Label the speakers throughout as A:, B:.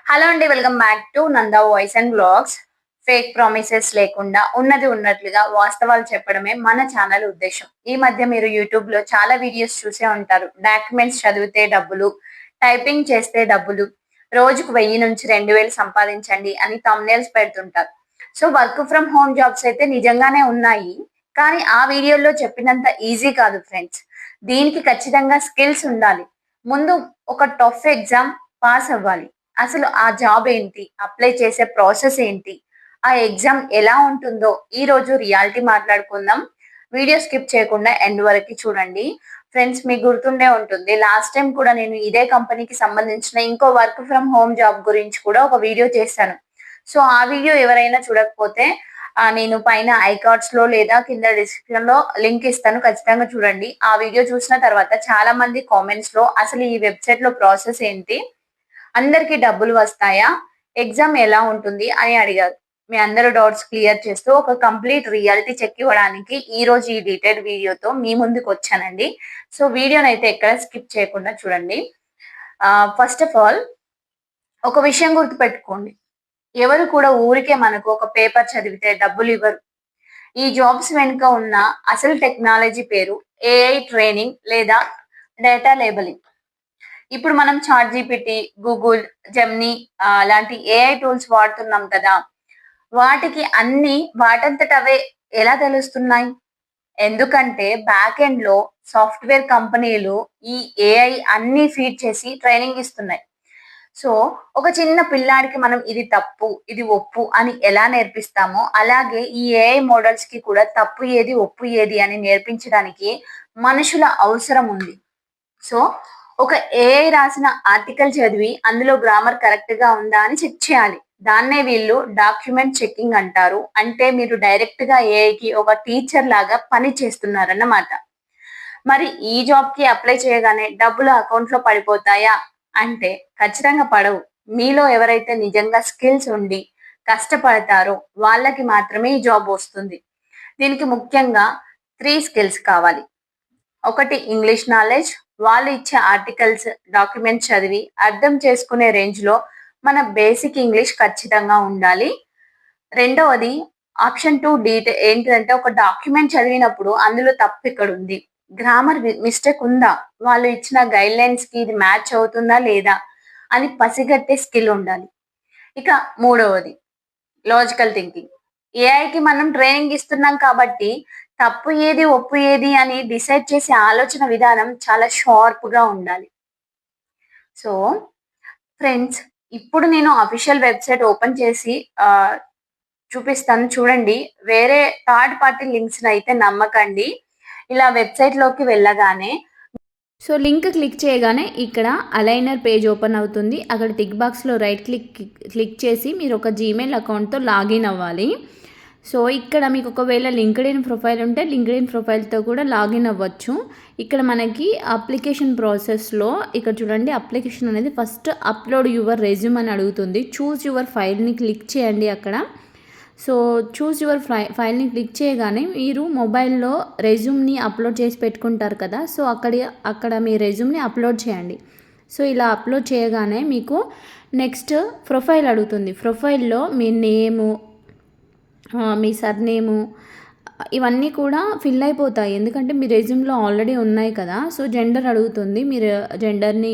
A: Hello అండి, welcome back to Nanda voice and blogs. Fake promises లేకుండా ఉన్నది ఉన్నట్లుగా వాస్తవాలు చెప్పడమే మన ఛానల్ ఉద్దేశం. ఈ మధ్య మీరు యూట్యూబ్ లో చాలా వీడియోస్ చూసే ఉంటారు. డాక్యుమెంట్స్ చదివితే డబ్బులు, టైపింగ్ చేస్తే డబ్బులు, రోజుకు 1000 నుంచి 2000 సంపాదించండి అని థంబ్నెయిల్స్ పెడుతుంటారు. So work from home jobs అయితే నిజంగానే ఉన్నాయి, కానీ ఆ వీడియోలో చెప్పినంత ఈజీ కాదు ఫ్రెండ్స్. దీనికి ఖచ్చితంగా స్కిల్స్ ఉండాలి. ముందు ఒక టఫ్ ఎగ్జామ్ పాస్ అవ్వాలి. అసలు ఆ జాబ్ ఏంటి? అప్లై చేసే ప్రాసెస్ ఏంటి? ఆ ఎగ్జామ్ ఎలా ఉంటుందో ఈ రోజు రియాలిటీ మాట్లాడుకుందాం. వీడియో స్కిప్ చేయకుండా ఎండ్ వరకు చూడండి. ఫ్రెండ్స్, మీకు గుర్తుండే ఉంటుంది, లాస్ట్ టైం కూడా నేను ఇదే కంపెనీకి సంబంధించిన ఇంకో వర్క్ ఫ్రమ్ హోమ్ జాబ్ గురించి కూడా ఒక వీడియో చేశాను. సో ఆ వీడియో ఎవరైనా చూడకపోతే నేను పైన ఐకార్డ్స్ లో లేదా కింద డిస్క్రిప్షన్ లో లింక్ ఇస్తాను, ఖచ్చితంగా చూడండి. ఆ వీడియో చూసిన తర్వాత చాలా మంది కామెంట్స్ లో అసలు ఈ వెబ్సైట్ లో ప్రాసెస్ ఏంటి, అందరికి డబ్బులు వస్తాయా, ఎగ్జామ్ ఎలా ఉంటుంది అని అడిగారు. మీ అందరూ డౌట్స్ క్లియర్ చేస్తూ ఒక కంప్లీట్ రియాలిటీ చెక్ ఇవ్వడానికి ఈ రోజు ఈ డీటెయిల్ వీడియోతో మీ ముందుకు వచ్చానండి. సో వీడియోని అయితే ఎక్కడ స్కిప్ చేయకుండా చూడండి. ఫస్ట్ ఆఫ్ ఆల్ ఒక విషయం గుర్తుపెట్టుకోండి, ఎవరు కూడా ఊరికే మనకు ఒక పేపర్ చదివితే డబ్బులు ఇవ్వరు. ఈ జాబ్స్ వెనుక ఉన్న అసలు టెక్నాలజీ పేరు ఏఐ ట్రైనింగ్ లేదా డేటా లేబలింగ్. ఇప్పుడు మనం చాట్ జీపీటీ, గూగుల్, జెమిని లాంటి ఏఐ టూల్స్ వాడుతున్నాం కదా. వాటికి అన్ని వాటంతట అవే ఎలా తెలుస్తున్నాయి? ఎందుకంటే బ్యాక్ ఎండ్ లో సాఫ్ట్వేర్ కంపెనీలు ఈ ఏఐ అన్ని ఫీడ్ చేసి ట్రైనింగ్ ఇస్తున్నాయి. సో ఒక చిన్న పిల్లాడికి మనం ఇది తప్పు, ఇది ఒప్పు అని ఎలా నేర్పిస్తామో, అలాగే ఈ ఏఐ మోడల్స్ కి కూడా తప్పు ఏది, ఒప్పు ఏది అని నేర్పించడానికి మనుషుల అవసరం ఉంది. సో ఒక ఏఐ రాసిన ఆర్టికల్ చదివి అందులో గ్రామర్ కరెక్ట్ గా ఉందా అని చెక్ చేయాలి. దాన్నే వీళ్ళు డాక్యుమెంట్ చెకింగ్ అంటారు. అంటే మీరు డైరెక్ట్ గా ఏఐకి ఒక టీచర్ లాగా పని చేస్తున్నారన్నమాట. మరి ఈ జాబ్ కి అప్లై చేయగానే డబ్బులు అకౌంట్ లో పడిపోతాయా అంటే ఖచ్చితంగా పడవు. మీలో ఎవరైతే నిజంగా స్కిల్స్ ఉండి కష్టపడతారో వాళ్ళకి మాత్రమే ఈ జాబ్ వస్తుంది. దీనికి ముఖ్యంగా 3 స్కిల్స్ కావాలి. ఒకటి ఇంగ్లీష్ నాలెడ్జ్. వాళ్ళు ఇచ్చే ఆర్టికల్స్, డాక్యుమెంట్స్ చదివి అర్థం చేసుకునే రేంజ్ లో మన బేసిక్ ఇంగ్లీష్ ఖచ్చితంగా ఉండాలి. రెండవది ఆప్షన్ 2 డీటెయిల్ ఏంటిదంటే, ఒక డాక్యుమెంట్ చదివినప్పుడు అందులో తప్పు ఇక్కడ ఉంది, గ్రామర్ మిస్టేక్ ఉందా, వాళ్ళు ఇచ్చిన గైడ్ లైన్స్ కి ఇది మ్యాచ్ అవుతుందా లేదా అని పసిగట్టే స్కిల్ ఉండాలి. ఇక మూడవది లాజికల్ థింకింగ్. ఏఐకి మనం ట్రైనింగ్ ఇస్తున్నాం కాబట్టి తప్పు ఏది, ఒప్పు ఏది అని డిసైడ్ చేసే ఆలోచన విధానం చాలా షార్ప్ గా ఉండాలి. సో ఫ్రెండ్స్, ఇప్పుడు నేను అఫీషియల్ వెబ్సైట్ ఓపెన్ చేసి చూపిస్తాను చూడండి. వేరే థర్డ్ పార్టీ లింక్స్ అయితే నమ్మకండి. ఇలా వెబ్సైట్ లోకి వెళ్ళగానే
B: సో లింక్ క్లిక్ చేయగానే ఇక్కడ అలైనర్ పేజ్ ఓపెన్ అవుతుంది. అక్కడ టిక్ బాక్స్లో రైట్ క్లిక్ చేసి మీరు ఒక జీమెయిల్ అకౌంట్తో లాగిన్ అవ్వాలి. సో ఇక్కడ మీకు ఒకవేళ లింక్డ్ఇన్ ప్రొఫైల్ ఉంటే లింక్డ్ఇన్ ప్రొఫైల్తో కూడా లాగిన్ అవ్వచ్చు. ఇక్కడ మనకి అప్లికేషన్ ప్రాసెస్లో ఇక్కడ చూడండి, అప్లికేషన్ అనేది ఫస్ట్ అప్లోడ్ యువర్ రెజ్యూమ్ అని అడుగుతుంది. చూస్ యువర్ ఫైల్ని క్లిక్ చేయండి అక్కడ. సో చూస్ యువర్ ఫైల్ని క్లిక్ చేయగానే మీరు మొబైల్లో రెజ్యూమ్ని అప్లోడ్ చేసి పెట్టుకుంటారు కదా. సో అక్కడ మీ రెజ్యూమ్ని అప్లోడ్ చేయండి. సో ఇలా అప్లోడ్ చేయగానే మీకు నెక్స్ట్ ప్రొఫైల్ అడుగుతుంది. ప్రొఫైల్లో మీ నేము, మీ సర్నేము ఇవన్నీ కూడా ఫిల్ అయిపోతాయి, ఎందుకంటే మీ రెజ్యూమ్లో ఆల్రెడీ ఉన్నాయి కదా. సో జెండర్ అడుగుతుంది, మీరు జెండర్ని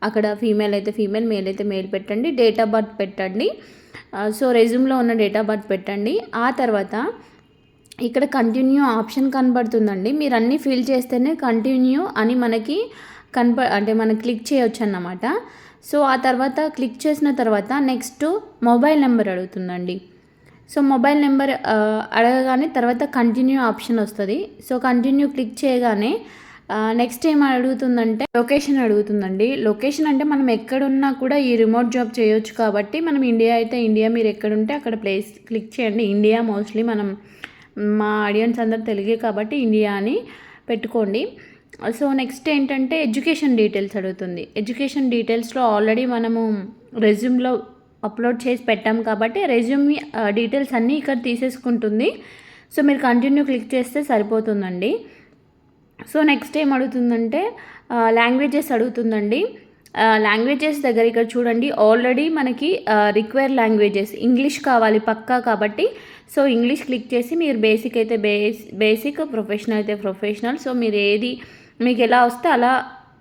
B: అక్కడ ఫీమేల్ అయితే ఫీమేల్, మేల్ అయితే మేల్ పెట్టండి. డేట్ ఆఫ్ బర్త్ పెట్టండి. సో రెజ్యూమ్లో ఉన్న డేట్ ఆఫ్ బర్త్ పెట్టండి. ఆ తర్వాత ఇక్కడ కంటిన్యూ ఆప్షన్ కనబడుతుందండి. మీరు అన్నీ ఫిల్ చేస్తేనే కంటిన్యూ అని మనకి అంటే మనం క్లిక్ చేయొచ్చు అన్నమాట. సో ఆ తర్వాత క్లిక్ చేసిన తర్వాత నెక్స్ట్ మొబైల్ నెంబర్ అడుగుతుందండి. సో మొబైల్ నెంబర్ అడగగానే తర్వాత కంటిన్యూ ఆప్షన్ వస్తుంది. సో కంటిన్యూ క్లిక్ చేయగానే నెక్స్ట్ ఏం అడుగుతుందంటే లొకేషన్ అడుగుతుందండి. లొకేషన్ అంటే మనం ఎక్కడున్నా కూడా ఈ రిమోట్ జాబ్ చేయొచ్చు కాబట్టి, మనం ఇండియా అయితే ఇండియా, మీరు ఎక్కడుంటే అక్కడ ప్లేస్ క్లిక్ చేయండి. ఇండియా మోస్ట్లీ మా ఆడియన్స్ అందరు తెలుగే కాబట్టి ఇండియా అని పెట్టుకోండి. సో నెక్స్ట్ ఏంటంటే ఎడ్యుకేషన్ డీటెయిల్స్ అడుగుతుంది. ఎడ్యుకేషన్ డీటెయిల్స్లో ఆల్రెడీ మనము రెజ్యూమ్లో అప్లోడ్ చేసి పెట్టాం కాబట్టి రెజ్యూమ్ డీటెయిల్స్ అన్నీ ఇక్కడ తీసేసుకుంటుంది. సో మీరు కంటిన్యూ క్లిక్ చేస్తే సరిపోతుందండి. సో నెక్స్ట్ ఏం అడుగుతుందంటే లాంగ్వేజెస్ అడుగుతుందండి. లాంగ్వేజెస్ దగ్గర ఇక్కడ చూడండి ఆల్రెడీ మనకి రిక్వైర్ లాంగ్వేజెస్ ఇంగ్లీష్ కావాలి పక్కా కాబట్టి సో ఇంగ్లీష్ క్లిక్ చేసి మీరు బేసిక్ అయితే బేసిక్ ప్రొఫెషనల్ అయితే ప్రొఫెషనల్ సో మీరు ఏది మీకు ఎలా వస్తే అలా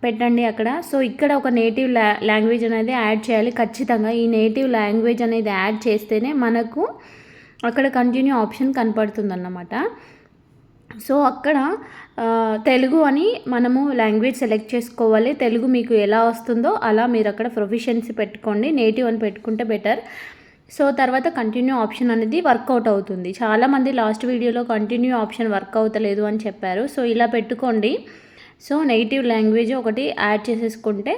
B: పెట్టండి అక్కడ. సో ఇక్కడ ఒక నేటివ్ లాంగ్వేజ్ అనేది యాడ్ చేయాలి ఖచ్చితంగా. ఈ నేటివ్ లాంగ్వేజ్ అనేది యాడ్ చేస్తేనే మనకు అక్కడ కంటిన్యూ ఆప్షన్ కనపడుతుందన్నమాట. సో అక్కడ తెలుగు అని మనము లాంగ్వేజ్ సెలెక్ట్ చేసుకోవాలి. తెలుగు మీకు ఎలా వస్తుందో అలా మీరు అక్కడ ప్రొఫిషియన్సీ పెట్టుకోండి. నేటివ్ అని పెట్టుకుంటే బెటర్. సో తర్వాత కంటిన్యూ ఆప్షన్ అనేది వర్కౌట్ అవుతుంది. చాలామంది లాస్ట్ వీడియోలో కంటిన్యూ ఆప్షన్ వర్క్ అవుతలేదు అని చెప్పారు. సో ఇలా పెట్టుకోండి. సో నెగిటివ్ లాంగ్వేజ్ ఒకటి యాడ్ చేసేసుకుంటే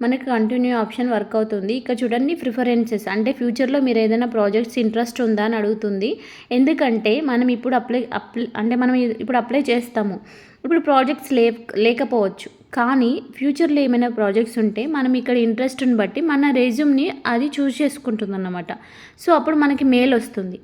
B: మనకి కంటిన్యూ ఆప్షన్ వర్క్ అవుతుంది. ఇక్కడ చూడండి ప్రిఫరెన్సెస్ అంటే ఫ్యూచర్లో మీరు ఏదైనా ప్రాజెక్ట్స్ ఇంట్రెస్ట్ ఉందా అని అడుగుతుంది. ఎందుకంటే మనం ఇప్పుడు అప్లై చేస్తాము. ఇప్పుడు ప్రాజెక్ట్స్ లేకపోవచ్చు కానీ ఫ్యూచర్లో ఏమైనా ప్రాజెక్ట్స్ ఉంటే మనం ఇక్కడ ఇంట్రెస్ట్ని బట్టి మన రెజ్యూమ్ని అది చూస్ చేసుకుంటుంది అన్నమాట. సో అప్పుడు మనకి మెయిల్ వస్తుంది.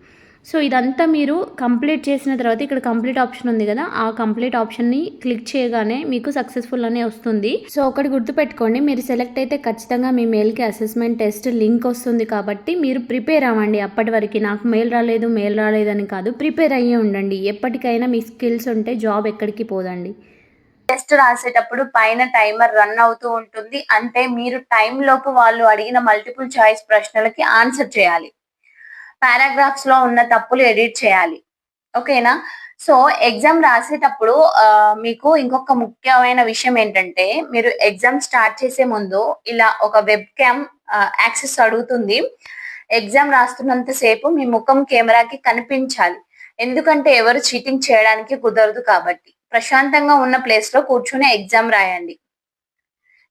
B: సో ఇదంతా మీరు కంప్లీట్ చేసిన తర్వాత ఇక్కడ కంప్లీట్ ఆప్షన్ ఉంది కదా, ఆ కంప్లీట్ ఆప్షన్ని క్లిక్ చేయగానే మీకు సక్సెస్ఫుల్ అనే వస్తుంది. సో ఒకటి గుర్తుపెట్టుకోండి, మీరు సెలెక్ట్ అయితే ఖచ్చితంగా మీ మెయిల్కి అసెస్మెంట్ టెస్ట్ లింక్ వస్తుంది కాబట్టి మీరు ప్రిపేర్ అవ్వండి. అప్పటి వరకు నాకు మెయిల్ రాలేదని కాదు, ప్రిపేర్ అయ్యే ఉండండి. ఎప్పటికైనా మీ స్కిల్స్ ఉంటే జాబ్ ఎక్కడికి పోదండి.
A: టెస్ట్ రాసేటప్పుడు పైన టైమర్ రన్ అవుతూ ఉంటుంది. అంటే మీరు టైం లోపు వాళ్ళు అడిగిన మల్టిపుల్ చాయిస్ ప్రశ్నలకి ఆన్సర్ చేయాలి. పారాగ్రాఫ్స్ లో ఉన్న తప్పులు ఎడిట్ చేయాలి. ఓకేనా? సో ఎగ్జామ్ రాసేటప్పుడు మీకు ఇంకొక ముఖ్యమైన విషయం ఏంటంటే మీరు ఎగ్జామ్ స్టార్ట్ చేసే ముందు ఇలా ఒక వెబ్ క్యామ్ యాక్సెస్ అడుగుతుంది. ఎగ్జామ్ రాస్తున్నంత సేపు మీ ముఖం కెమెరాకి కనిపించాలి. ఎందుకంటే ఎవరు చీటింగ్ చేయడానికి కుదరదు కాబట్టి. ప్రశాంతంగా ఉన్న ప్లేస్ లో కూర్చుని ఎగ్జామ్ రాయండి.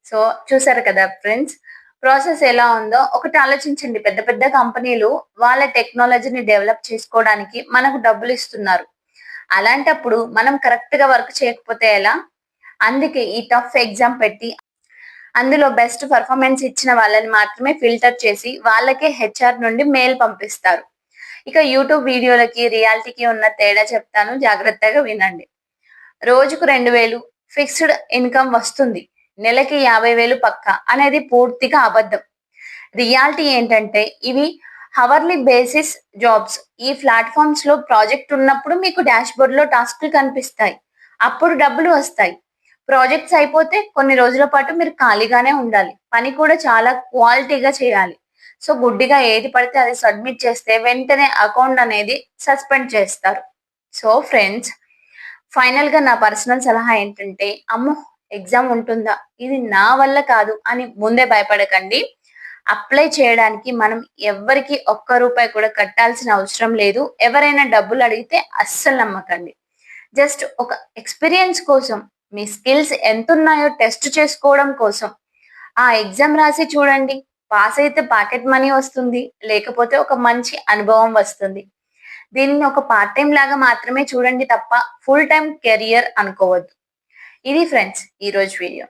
A: సో చూసారు కదా ఫ్రెండ్స్, ప్రాసెస్ ఎలా ఉందో ఒకటి ఆలోచించండి. పెద్ద పెద్ద కంపెనీలు వాళ్ళ టెక్నాలజీని డెవలప్ చేసుకోవడానికి మనకు డబ్బులు ఇస్తున్నారు. అలాంటప్పుడు మనం కరెక్ట్ గా వర్క్ చేయకపోతే ఎలా? అందుకే ఈ టఫ్ ఎగ్జామ్ పెట్టి అందులో బెస్ట్ పర్ఫార్మెన్స్ ఇచ్చిన వాళ్ళని మాత్రమే ఫిల్టర్ చేసి వాళ్ళకే హెచ్ఆర్ నుండి మెయిల్ పంపిస్తారు. ఇక యూట్యూబ్ వీడియోలకి రియాలిటీకి ఉన్న తేడా చెప్తాను, జాగ్రత్తగా వినండి. రోజుకు 2000 ఫిక్స్డ్ ఇన్కమ్ వస్తుంది, నెలకి 50,000 పక్కా అనేది పూర్తిగా అబద్ధం. రియాలిటీ ఏంటంటే ఇవి హవర్లీ బేసిస్ జాబ్స్. ఈ ప్లాట్ఫామ్స్ లో ప్రాజెక్ట్ ఉన్నప్పుడు మీకు డాష్ బోర్డ్ లో టాస్క్లు కనిపిస్తాయి, అప్పుడు డబ్బులు వస్తాయి. ప్రాజెక్ట్స్ అయిపోతే కొన్ని రోజుల పాటు మీరు ఖాళీగానే ఉండాలి. పని కూడా చాలా క్వాలిటీగా చేయాలి. సో గుడ్డిగా ఏది పడితే అది సబ్మిట్ చేస్తే వెంటనే అకౌంట్ అనేది సస్పెండ్ చేస్తారు. సో ఫ్రెండ్స్, ఫైనల్ గా నా పర్సనల్ సలహా ఏంటంటే అమ్మో ఎగ్జామ్ ఉంటుందా, ఇది నా వల్ల కాదు అని ముందే భయపడకండి. అప్లై చేయడానికి మనం ఎవ్వరికి ఒక్క రూపాయి కూడా కట్టాల్సిన అవసరం లేదు. ఎవరైనా డబ్బులు అడిగితే అస్సలు నమ్మకండి. జస్ట్ ఒక ఎక్స్పీరియన్స్ కోసం, మీ స్కిల్స్ ఎంతున్నాయో టెస్ట్ చేసుకోవడం కోసం ఆ ఎగ్జామ్ రాసి చూడండి. పాస్ అయితే పాకెట్ మనీ వస్తుంది, లేకపోతే ఒక మంచి అనుభవం వస్తుంది. దీనిని ఒక పార్ట్ టైం లాగా మాత్రమే చూడండి తప్ప ఫుల్ టైం కెరియర్ అనుకోవద్దు. ఇది ఫ్రెండ్స్ ఈ రోజు వీడియో.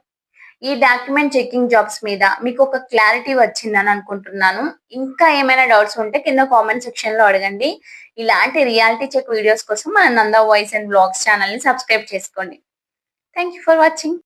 A: ఈ డాక్యుమెంట్ చెకింగ్ జాబ్స్ మీద మీకు ఒక క్లారిటీ వచ్చిందని అనుకుంటున్నాను. ఇంకా ఏమైనా డౌట్స్ ఉంటే కింద కామెంట్ సెక్షన్ లో అడగండి. ఇలాంటి రియాలిటీ చెక్ వీడియోస్ కోసం మన Nanda voice and blogs channel ని సబ్స్క్రైబ్ చేసుకోండి. Thank you for watching.